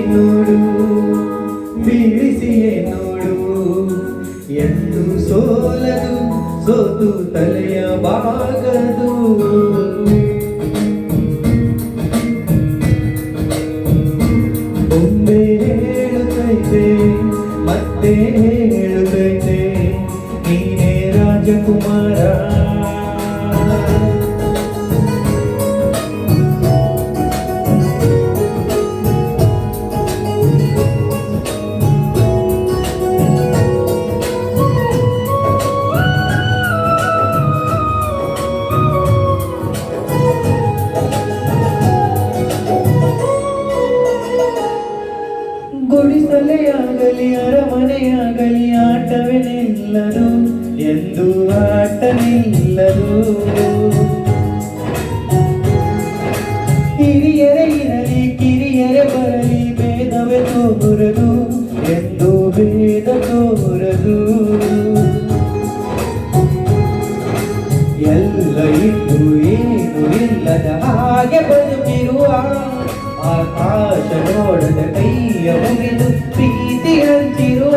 ನೋಡು ಬೀಳಿಸಿಯೇ ನೋಡು ಎಂದು ಸೋಲದು ಸೋತು ತಲೆಯ ಬಾಗದು ಒಮ್ಮೆ ಹೇಳುತ್ತೈತೆ ಮತ್ತೆ ಹೇಳುತ್ತೈತೆ ನೀನೇ ರಾಜಕುಮಾರ ಗುಡಿಸಲೆಯಾಗಲಿ ಅರಮನೆಯಾಗಲಿ ಆಟವೇ ನಿಲ್ಲದು ಎಂದು ಆಟ ನಿಲ್ಲದು ಹಿರಿಯರೇ ಇರಲಿ ಕಿರಿಯರೇ ಬರಲಿ ಭೇದವೇ ತೋರದು ಎಂದು ಭೇದ ತೋರದು ಎಲ್ಲ ಇದ್ದು ಏನು ಇಲ್ಲದ ಹಾಗೆ ಬದುಕಿರುವ ಆಕಾಶ ನೋಡದ ಕೈಯ ಮುಗಿದು ಪ್ರೀತಿ ಹಂಚಿರುವ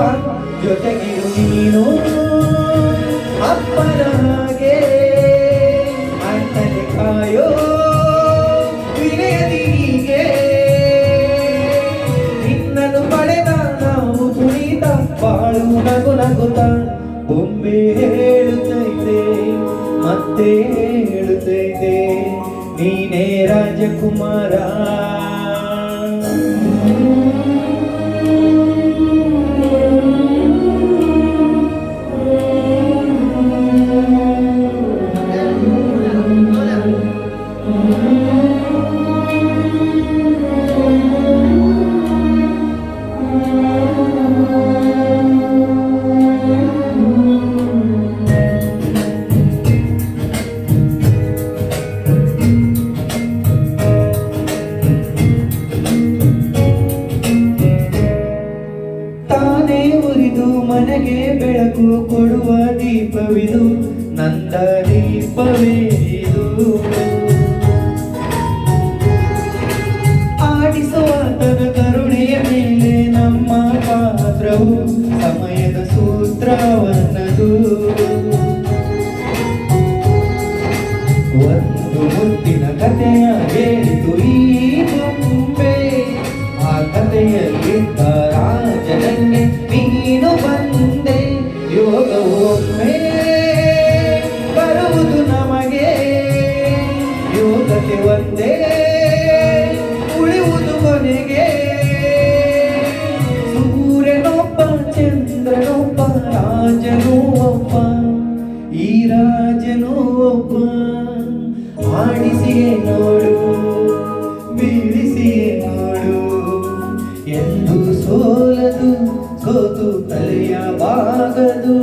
ಜೊತೆಗಿರು ನೀನು ಅಪ್ಪನ ಹಾಗೆ ಅಣ್ಣನೆ ಕಾಯೋ ವಿನಯದಿಗೆ ನಿನ್ನನ್ನು ಪಡೆದ ನಾವು ಕುಣಿತ ಬಾಳು ನಗು ನಗುತ್ತ ಬೊಂಬೆ ಹೇಳುತ್ತೈತೆ ಮತ್ತೆ ಹೇಳುತ್ತೈತೆ ನೀನೇ ರಾಜಕುಮಾರ ಉರಿದು ಮನೆಗೆ ಬೆಳಕು ಕೊಡುವ ದೀಪವಿದು ನಂದ ದೀಪವೇ ಇದು ಆಡಿಸುವ ತನ ಕರುಣೆಯ ಮೇಲೆ ನಮ್ಮ ಪಾತ್ರವು ಸಮಯದ ಸೂತ್ರವನ್ನದು ಒಂದು ಮುತ್ತಿನ ಕಥೆಯ ಹೇಳಿತು ಈ ಬೊಂಬೆ ಆ ಕಥೆಯಲ್ಲಿದ್ದ ರಾಜನನ್ನೇ ನೀನು ಬಂದೆ ಯೋಗವೊಮ್ಮೆ ಬರುವುದು ನಮಗೆ ಯೋಗಕ್ಕೆ ಒಂದೇ ಉಳಿಯುವುದು ಕೊನೆಗೆ ಸೂರ್ಯನೊಬ್ಬ ಚಂದ್ರನೊಬ್ಬ ರಾಜನೂ ಒಬ್ಬ ಈ ರಾಜನೂ ಒಬ್ಬ ಆಡಿಸಿಯೇ ನೋಡು ಬೀಳಿಸಿಯೇ ನೋಡು ಎಂದು ಸೋಲದು ಸೋತು ತಲೆಯ ಬಾಗದು